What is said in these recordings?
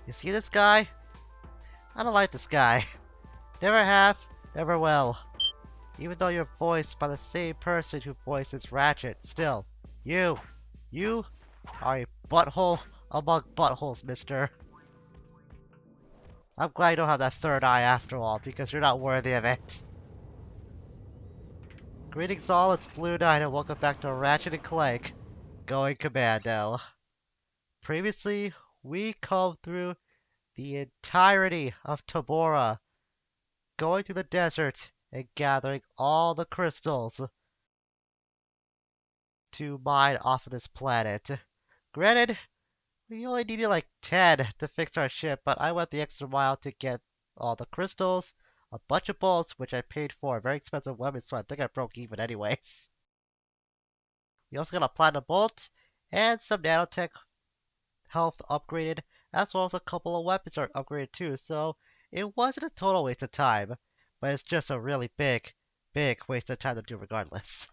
You see this guy? I don't like this guy. Never have, never will. Even though you're voiced by the same person who voices Ratchet, still, you are a butthole among buttholes, mister. I'm glad you don't have that third eye after all, because you're not worthy of it. Greetings all, it's Blue Knight and welcome back to Ratchet and Clank, going Commando. Previously, we combed through the entirety of Tabora, going to the desert and gathering all the crystals to mine off of this planet. Granted, we only needed like 10 to fix our ship, but I went the extra mile to get all the crystals, a bunch of bolts, which I paid for, a very expensive weapon, so I think I broke even anyways. We also got a platinum bolt, and some nanotech health upgraded, as well as a couple of weapons are upgraded too, so it wasn't a total waste of time, but it's just a really big waste of time to do regardless.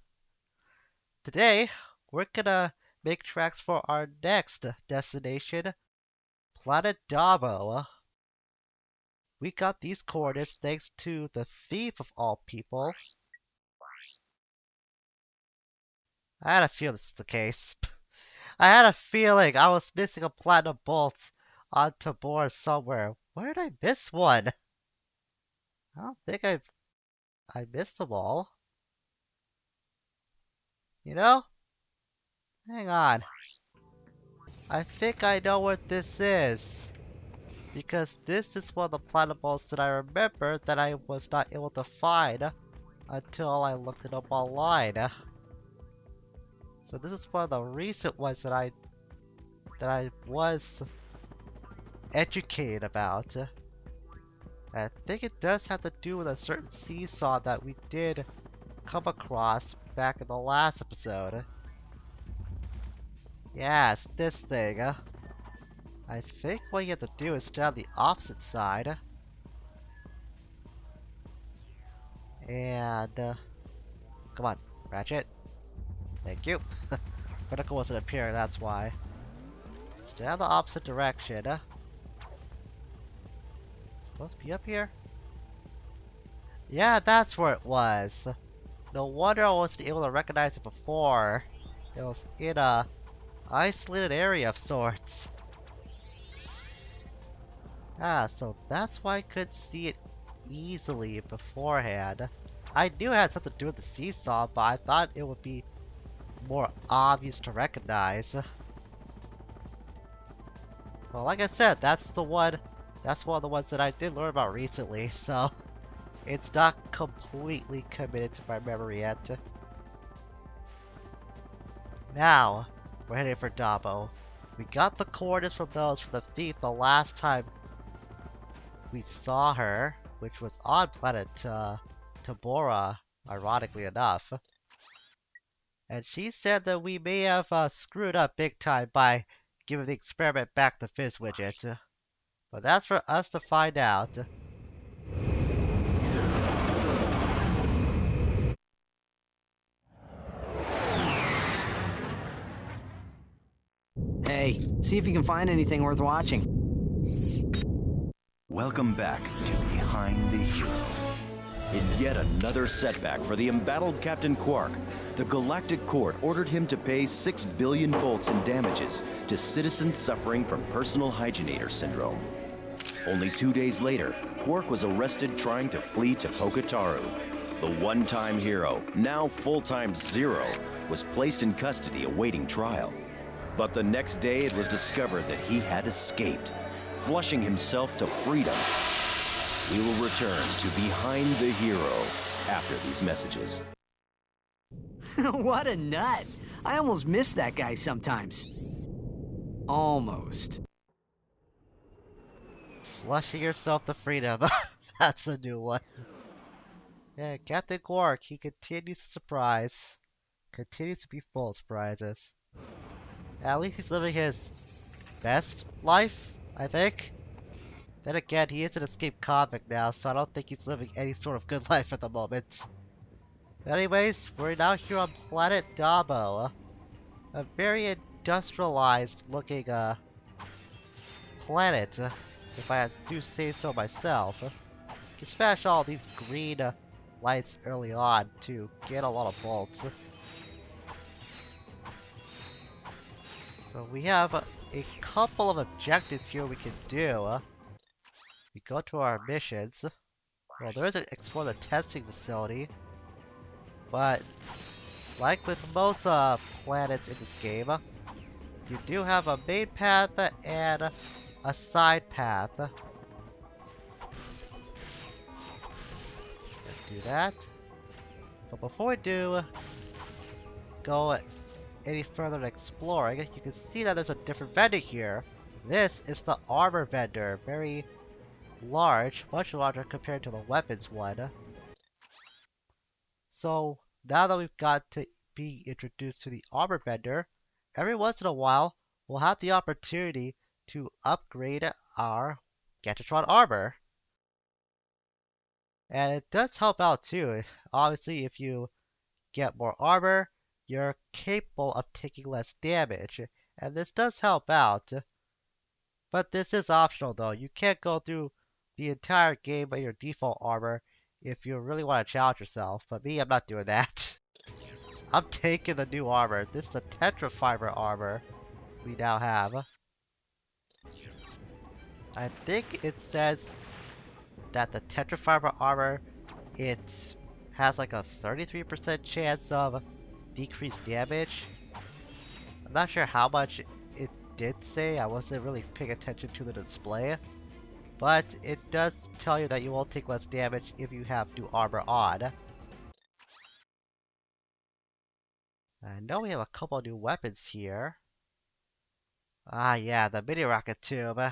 Today, we're gonna make tracks for our next destination, Planet Dabo. We got these coordinates thanks to the thief of all people. I had a feeling this was the case. I had a feeling I was missing a platinum bolt on Tabor somewhere. Where did I miss one? I don't think I missed them all. You know? Hang on. I think I know what this is. Because this is one of the platinum bolts that I remember that I was not able to find until I looked it up online. So this is one of the recent ones that I was educated about. I think it does have to do with a certain seesaw that we did come across back in the last episode. Yes, this thing. I think what you have to do is stand on the opposite side. And, come on, Ratchet. Thank you. Critical wasn't appearing, that's why. Stand the opposite direction. Supposed to be up here? Yeah, that's where it was. No wonder I wasn't able to recognize it before. It was in a isolated area of sorts. Ah, so that's why I could see it easily beforehand. I knew it had something to do with the seesaw, but I thought it would be more obvious to recognize. Well, like I said, that's one of the ones that I did learn about recently, so it's not completely committed to my memory yet. Now, we're heading for Dabo. We got the coordinates from the thief the last time we saw her, which was on planet Tabora, ironically enough. And she said that we may have screwed up big time by giving the experiment back to Fizzwidget. But that's for us to find out. Hey, see if you can find anything worth watching. Welcome back to Behind the Hero. In yet another setback for the embattled Captain Qwark, the Galactic Court ordered him to pay 6 billion bolts in damages to citizens suffering from personal hygienator syndrome. Only 2 days later, Qwark was arrested trying to flee to Pokataru. The one-time hero, now full-time Zero, was placed in custody awaiting trial. But the next day it was discovered that he had escaped, flushing himself to freedom. We will return to Behind the Hero after these messages. What a nut! I almost miss that guy sometimes. Almost. Flushing yourself to freedom. That's a new one. Yeah, Captain Qwark, he continues to surprise. Continues to be full of surprises. At least he's living his best life, I think. Then again, he is an escaped convict now, so I don't think he's living any sort of good life at the moment. Anyways, we're now here on planet Dabo. A very industrialized looking planet, if I do say so myself. You smash all these green lights early on to get a lot of bolts. So we have a couple of objectives here we can do. We go to our missions. Well, there is an explore the testing facility, but like with most planets in this game, you do have a main path and a side path. Let's do that. But before we do go any further in exploring, you can see that there's a different vendor here. This is the armor vendor, very large, much larger compared to the weapons one. So now that we've got to be introduced to the armor vendor, every once in a while we'll have the opportunity to upgrade our Gadgetron armor. And it does help out too. Obviously, if you get more armor, you're capable of taking less damage, and this does help out. But this is optional though. You can't go through the entire game with your default armor if you really want to challenge yourself. But me, I'm not doing that. I'm taking the new armor. This is the Tetrafiber armor we now have. I think it says that the Tetrafiber armor, it has like a 33% chance of decreased damage. I'm not sure how much it did say. I wasn't really paying attention to the display. But it does tell you that you will take less damage if you have new armor on. I know we have a couple new weapons here. Ah yeah, the mini rocket tube. I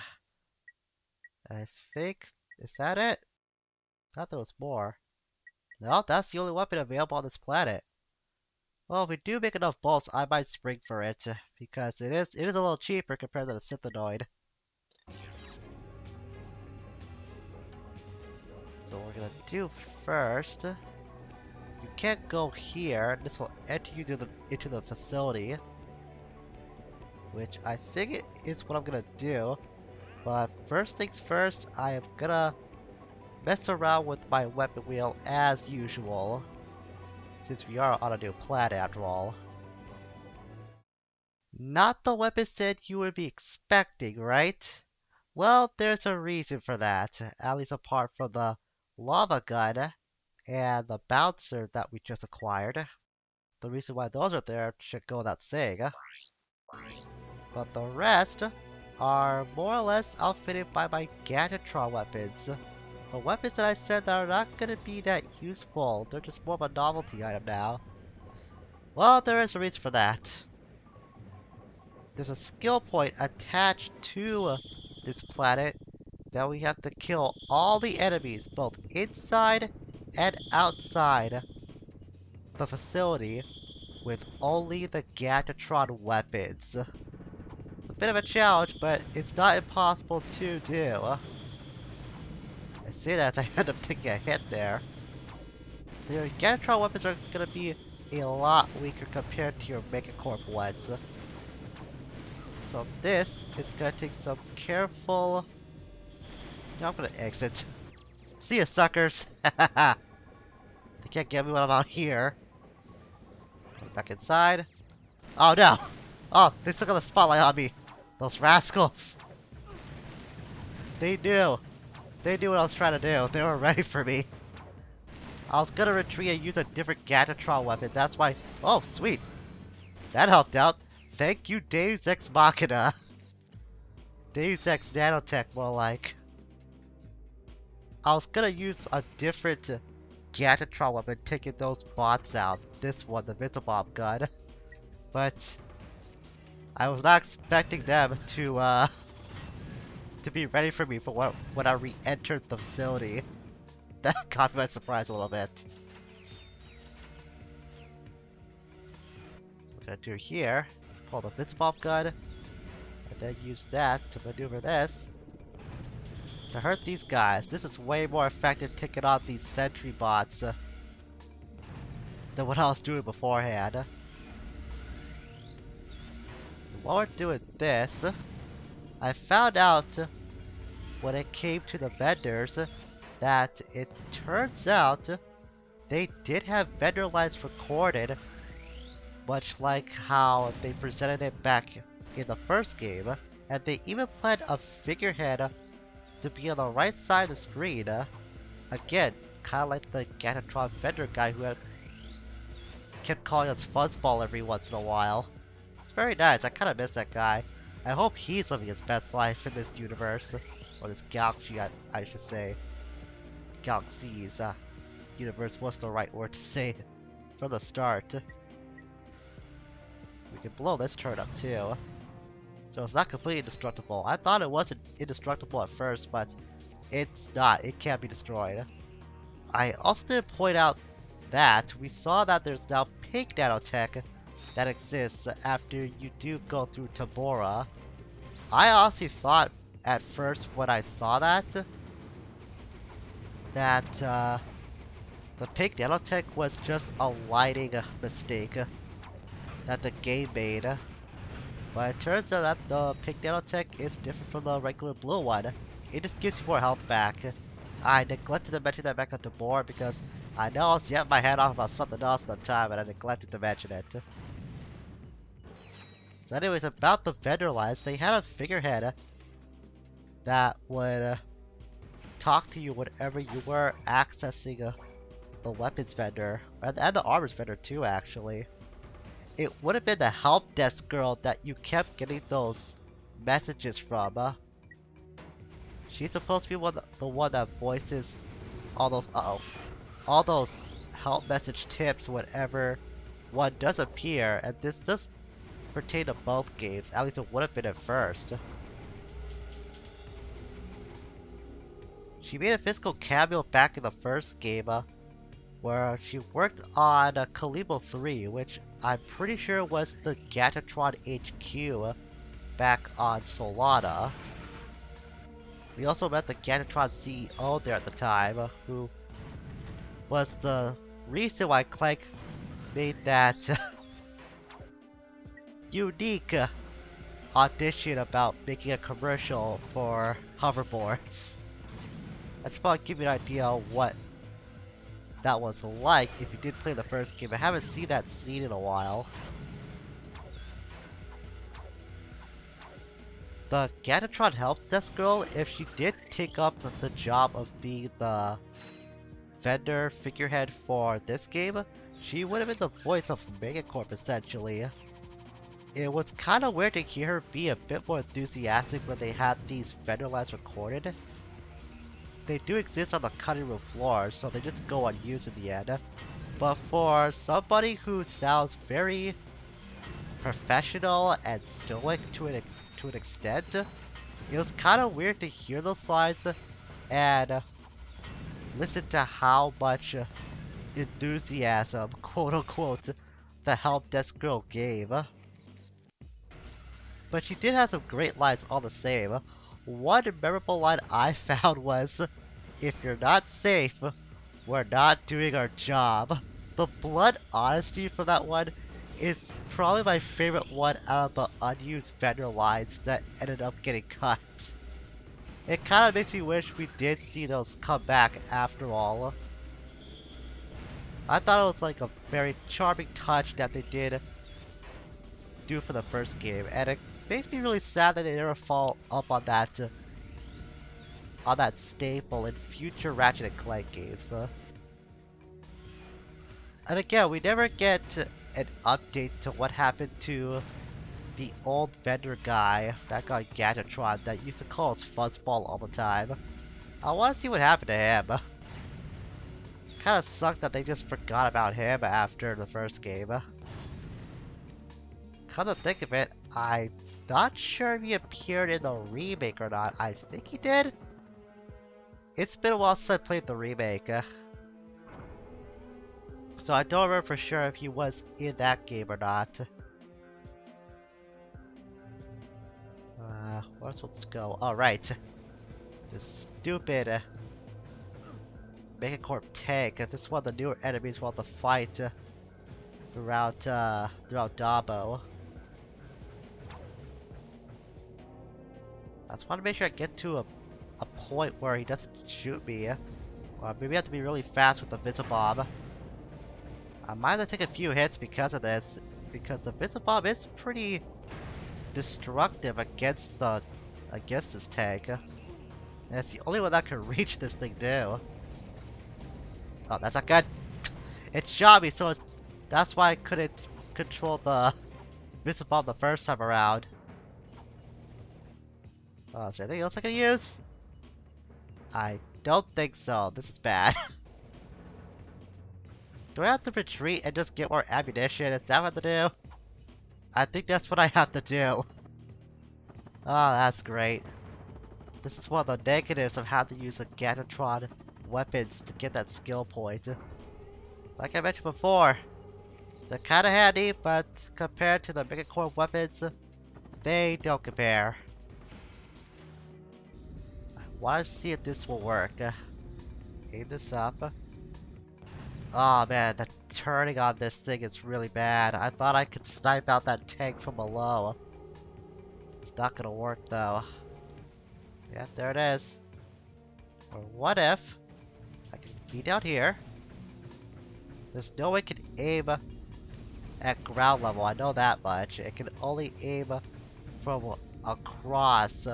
think, is that it? I thought there was more. No, that's the only weapon available on this planet. Well, if we do make enough bolts, I might spring for it, because it is a little cheaper compared to the Synthenoid. So what we're gonna do first, you can't go here. This will enter you into the facility, which I think is what I'm gonna do. But first things first, I am gonna mess around with my weapon wheel as usual, since we are on a new planet after all. Not the weapon set you would be expecting, right? Well, there's a reason for that, at least apart from the lava gun and the bouncer that we just acquired. The reason why those are there should go without saying. But the rest are more or less outfitted by my Gadgetron weapons. The weapons that I said that are not going to be that useful. They're just more of a novelty item now. Well, there is a reason for that. There's a skill point attached to this planet that we have to kill all the enemies, both inside and outside the facility, with only the Gadgetron weapons. It's a bit of a challenge, but it's not impossible to do. I say that as I end up taking a hit there. So your Gadgetron weapons are going to be a lot weaker compared to your Megacorp ones. So this is going to take some careful... I'm going to exit. See ya, suckers! They can't get me when I'm out here. Back inside. Oh no! Oh, they took the spotlight on me! Those rascals! They knew! They knew what I was trying to do. They were ready for me. I was gonna retreat and use a different Gadgetron weapon. That's why... Oh, sweet! That helped out. Thank you, Deus Ex Machina. Deus Ex Nanotech, more like. I was gonna use a different Gadgetron weapon, taking those bots out. This one, the Vizzabomb gun. But I was not expecting them to be ready for me for when I re-entered the facility. That caught me by surprise a little bit. What we're gonna do here, pull the Vizzabomb gun, and then use that to maneuver this. To hurt these guys. This is way more effective taking on these sentry bots than what I was doing beforehand. While we're doing this, I found out when it came to the vendors that it turns out they did have vendor lines recorded, much like how they presented it back in the first game, and they even planned a figurehead to be on the right side of the screen. Again, kind of like the Gatatron vendor guy who kept calling us Fuzzball every once in a while. It's very nice. I kind of miss that guy. I hope he's living his best life in this universe. Or this galaxy, I should say. Galaxies. Universe was the right word to say from the start. We can blow this turret up too. So it's not completely indestructible. I thought it wasn't indestructible at first, but it's not. It can't be destroyed. I also did point out that we saw that there's now pink nanotech that exists after you do go through Tabora. I honestly thought at first when I saw that the pink nanotech was just a lighting mistake that the game made. But it turns out that the pink nanotech is different from the regular blue one. It just gives you more health back. I neglected to mention that back on Tabora because I know I was yapping my head off about something else at the time and I neglected to mention it. So anyways, about the vendor lines, they had a figurehead that would talk to you whenever you were accessing the weapons vendor, and the armors vendor too, actually. It would have been the help desk girl that you kept getting those messages from. She's supposed to be the one that voices all those, all those help message tips whenever one does appear, and this does pertain to both games, at least it would have been at first. She made a physical cameo back in the first game, where she worked on Kalimo 3, which I'm pretty sure was the Gatatron HQ back on Solana. We also met the Gatatron CEO there at the time, who was the reason why Clank made that unique audition about making a commercial for hoverboards. That should probably give you an idea of what that was like if you did play the first game. I haven't seen that scene in a while. The Gatatron help desk girl, if she did take up the job of being the vendor figurehead for this game, she would have been the voice of Megacorp essentially. It was kind of weird to hear her be a bit more enthusiastic when they had these vendor lines recorded. They do exist on the cutting room floor, so they just go unused in the end. But for somebody who sounds very professional and stoic to an extent, it was kind of weird to hear those lines and listen to how much enthusiasm, quote unquote, the help desk girl gave. But she did have some great lines all the same. One memorable line I found was, "If you're not safe, we're not doing our job." The blunt honesty from that one is probably my favorite one out of the unused vendor lines that ended up getting cut. It kind of makes me wish we did see those come back after all. I thought it was like a very charming touch that they did do for the first game, and it makes me really sad that they never follow up on that staple in future Ratchet and Clank games. And again, we never get an update to what happened to the old vendor guy back on Gatatron that used to call us Fuzzball all the time. I want to see what happened to him. Kinda sucks that they just forgot about him after the first game. Come to think of it, I'm not sure if he appeared in the remake or not. I think he did. It's been a while since I played the remake. So I don't remember for sure if he was in that game or not. Where else let's go? Alright. This stupid Megacorp tank. This is one of the newer enemies we'll have to fight throughout Dabo. just want to make sure I get to a point where he doesn't shoot me. Or maybe I have to be really fast with the Visibomb. I might have to take a few hits because of this, because the Visibomb is pretty destructive against this tank. And it's the only one that can reach this thing too. Oh, that's not good. It shot me, so that's why I couldn't control the Visibomb the first time around. Oh, is there anything else I can use? I don't think so. This is bad. Do I have to retreat and just get more ammunition? Is that what to do? I think that's what I have to do. Oh, that's great. This is one of the negatives of how to use a Gatatron weapons to get that skill point. Like I mentioned before, they're kinda handy, but compared to the Megacorp weapons, they don't compare. I wanna see if this will work. Aim this up. Oh man, the turning on this thing is really bad. I thought I could snipe out that tank from below. It's not gonna work though. Yeah, there it is. Or what if I can be down here? There's no way it can aim at ground level, I know that much. It can only aim from across.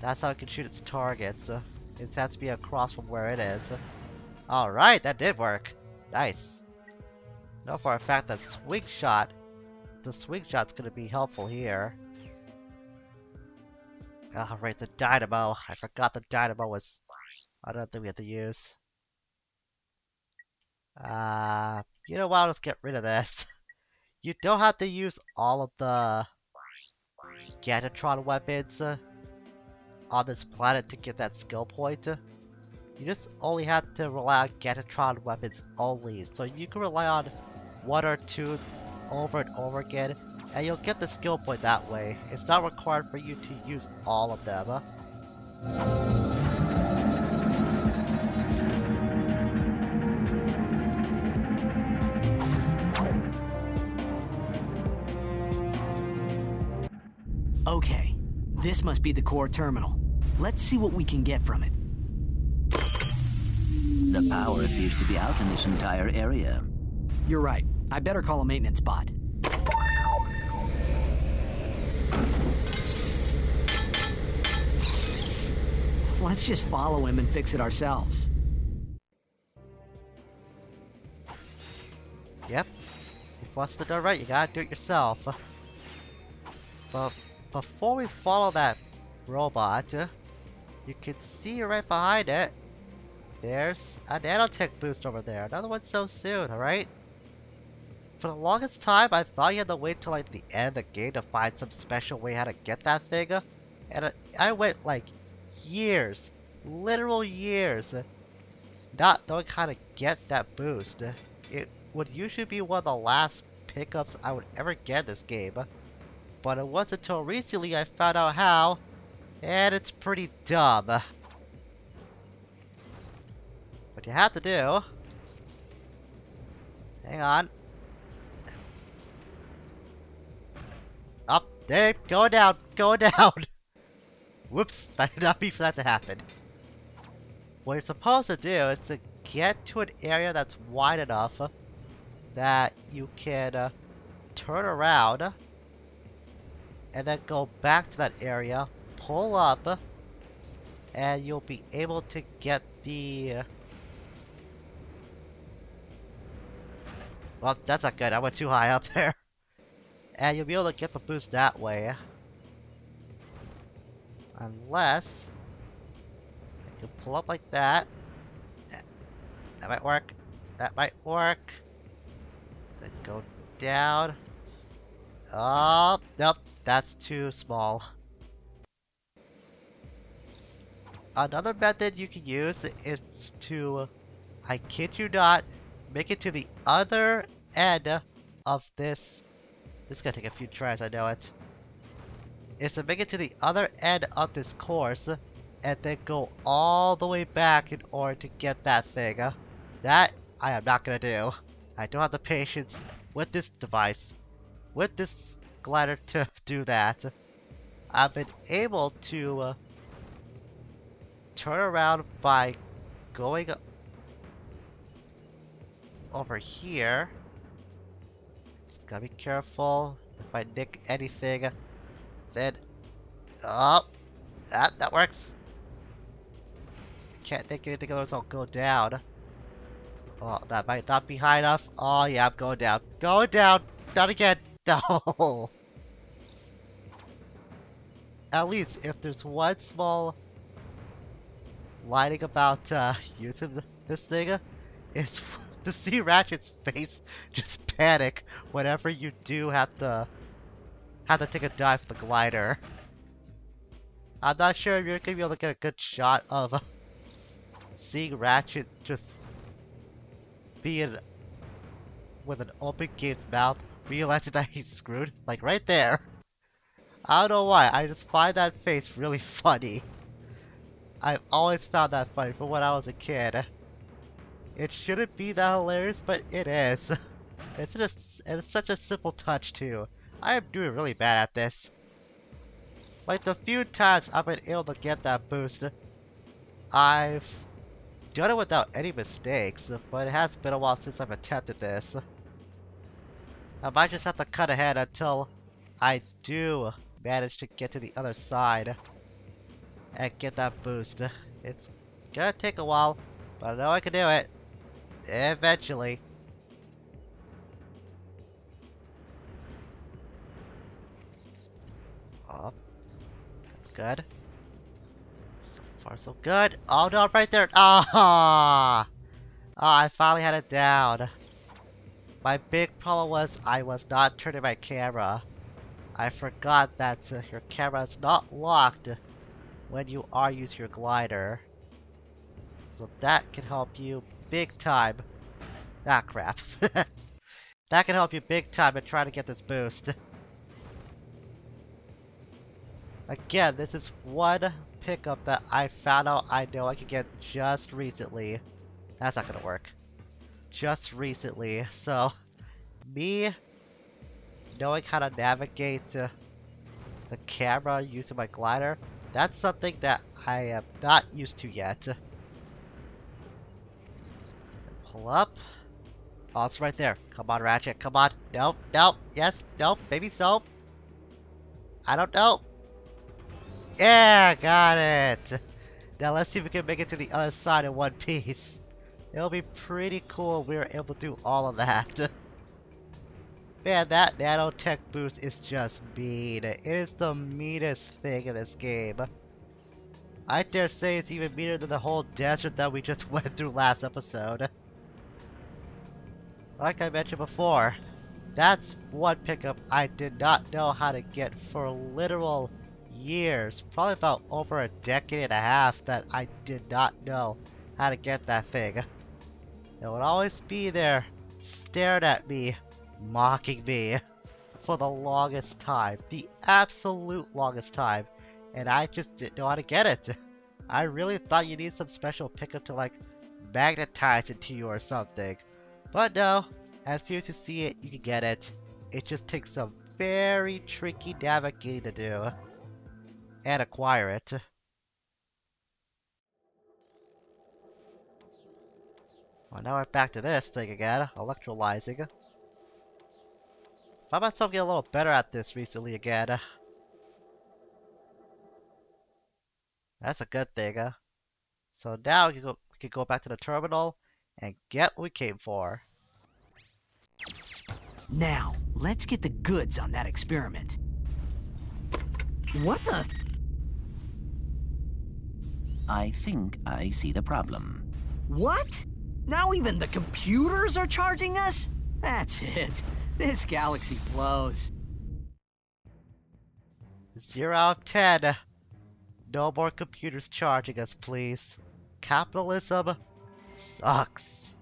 That's how it can shoot its targets. It has to be across from where it is. Alright, that did work. Nice. Know for a fact that the swing shot's gonna be helpful here. Alright, the dynamo. I forgot the dynamo was another thing we had to use. You know what, let's get rid of this. You don't have to use all of the Gatatron weapons on this planet to get that skill point. You just only have to rely on Gatatron weapons only, so you can rely on one or two over and over again, and you'll get the skill point that way. It's not required for you to use all of them. Okay, this must be the core terminal. Let's see what we can get from it. The power appears to be out in this entire area. You're right. I better call a maintenance bot. Let's just follow him and fix it ourselves. Yep. If what's the done right, you gotta do it yourself. But before we follow that robot, you can see right behind it, there's a nanotech boost over there. Another one so soon, alright? For the longest time, I thought you had to wait till like the end of the game to find some special way how to get that thing. And I went like years, literal years, not knowing how to get that boost. It would usually be one of the last pickups I would ever get in this game. But it wasn't until recently I found out how, and it's pretty dumb. What you have to do... Hang on. Up there, go down, go down! Whoops, I did not mean for that to happen. What you're supposed to do is to get to an area that's wide enough that you can turn around and then go back to that area, pull up, and you'll be able to get the... Well, that's not good. I went too high up there. And you'll be able to get the boost that way. Unless... I can pull up like that. That might work. That might work. Then go down. Oh, nope. That's too small. Another method you can use is to, I kid you not, make it to the other end of this. This is gonna take a few tries, I know it. Is to make it to the other end of this course and then go all the way back in order to get that thing. That I am not gonna do. I don't have the patience with this device, with this glider to do that. I've been able to turn around by going over here. Just gotta be careful. If I nick anything, then... Oh! That works! Can't nick anything else, I'll go down. Oh, that might not be high enough. Oh yeah, I'm going down. Going down! Not again! No! At least, if there's one small lighting about using this thing, it's to see Ratchet's face just panic whenever you do have to take a dive for the glider. I'm not sure if you're gonna be able to get a good shot of seeing Ratchet just being with an open gaped mouth, realizing that he's screwed, like right there. I don't know why, I just find that face really funny. I've always found that funny from when I was a kid. It shouldn't be that hilarious, but it is. It's such a simple touch too. I am doing really bad at this. Like the few times I've been able to get that boost, I've done it without any mistakes, but it has been a while since I've attempted this. I might just have to cut ahead until I do manage to get to the other side and get that boost. It's gonna take a while, but I know I can do it. Eventually. Oh, that's good. So far so good. Oh no, I'm right there. Ah! Oh, I finally had it down. My big problem was I was not turning my camera. I forgot that your camera is not locked when you are using your glider. So that can help you big time. Ah, crap. That can help you big time in trying to get this boost. Again, this is one pickup that I found out I know I could get just recently. That's not gonna work. Just recently, so me knowing how to navigate the camera using my glider, that's something that I am not used to yet. Pull up. Oh, it's right there. Come on, Ratchet. Come on. Nope. Nope. Yes. Nope. Maybe so. I don't know. Yeah, got it. Now let's see if we can make it to the other side in one piece. It'll be pretty cool if we were able to do all of that. Man, that nanotech boost is just mean. It is the meanest thing in this game. I dare say it's even meaner than the whole desert that we just went through last episode. Like I mentioned before, that's one pickup I did not know how to get for literal years. Probably about over a decade and a half that I did not know how to get that thing. It would always be there, staring at me, mocking me for the longest time. The absolute longest time. And I just didn't know how to get it. I really thought you need some special pickup to like magnetize it to you or something. But no, as soon as you see it, you can get it. It just takes some very tricky navigating to do. And acquire it. Well, now we're back to this thing again, electrolyzing. Found myself getting a little better at this recently again. That's a good thing. So now we can go back to the terminal and get what we came for. Now, let's get the goods on that experiment. What the? I think I see the problem. What? Now even the computers are charging us? That's it. This galaxy blows. 0 out of 10. No more computers charging us, please. Capitalism sucks.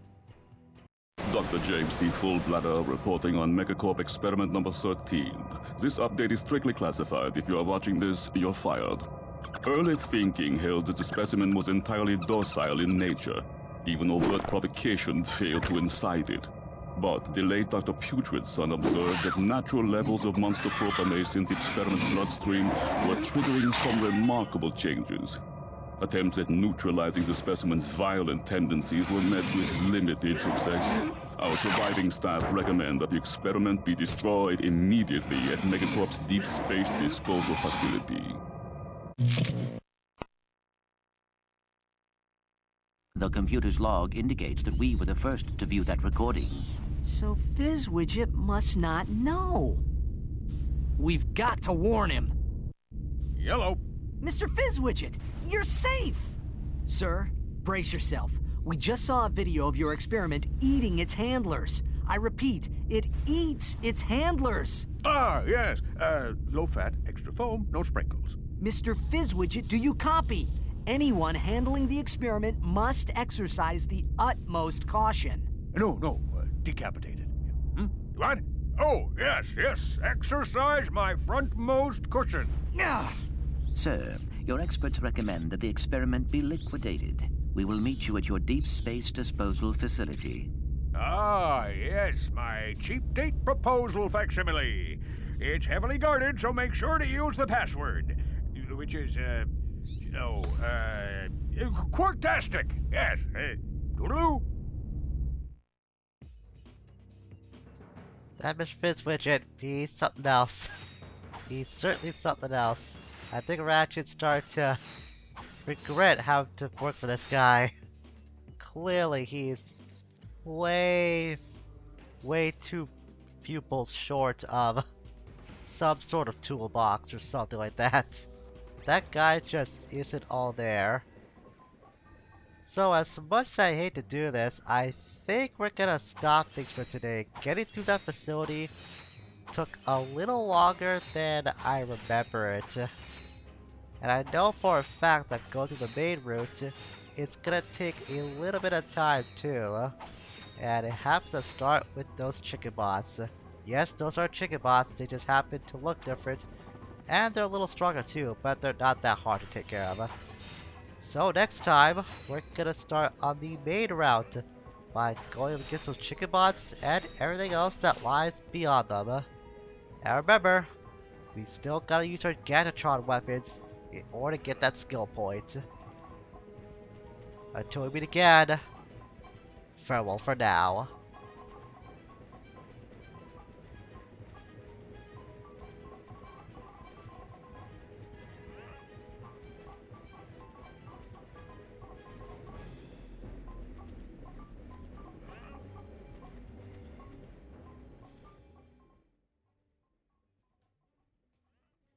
Dr. James T. Fullbladder reporting on Megacorp experiment number 13. This update is strictly classified. If you are watching this, you're fired. Early thinking held that the specimen was entirely docile in nature. Even overt provocation failed to incite it. But the late Dr. Putrid's son observed that natural levels of monster propanase in the experiment's bloodstream were triggering some remarkable changes. Attempts at neutralizing the specimen's violent tendencies were met with limited success. Our surviving staff recommend that the experiment be destroyed immediately at Megacorp's deep space disposal facility. The computer's log indicates that we were the first to view that recording. So Fizzwidget must not know. We've got to warn him. Yellow. Mr. Fizzwidget, you're safe! Sir, brace yourself. We just saw a video of your experiment eating its handlers. I repeat, it eats its handlers. Ah, yes. Low fat, extra foam, no sprinkles. Mr. Fizzwidget, do you copy? Anyone handling the experiment must exercise the utmost caution. No, decapitated. What? Oh, yes. Exercise my frontmost cushion. Ugh. Sir, your experts recommend that the experiment be liquidated. We will meet you at your deep space disposal facility. Ah, yes, my cheap date proposal facsimile. It's heavily guarded, so make sure to use the password, which is, Qwarktastic. Yes, toodaloo. That Mr. Fizzwidget, he's something else. He's certainly something else. I think Ratchet start to regret having to work for this guy. Clearly, he's way too pupils short of some sort of toolbox or something like that. That guy just isn't all there. So as much as I hate to do this, I think we're gonna stop things for today. Getting through that facility took a little longer than I remember it. And I know for a fact that going through the main route, it's gonna take a little bit of time too. And it happens to start with those chicken bots. Yes, those are chicken bots, they just happen to look different. And they're a little stronger too, but they're not that hard to take care of. So next time, we're gonna start on the main route by going against those chicken bots and everything else that lies beyond them. And remember, we still gotta use our Ganatron weapons in order to get that skill point. Until we meet again, farewell for now.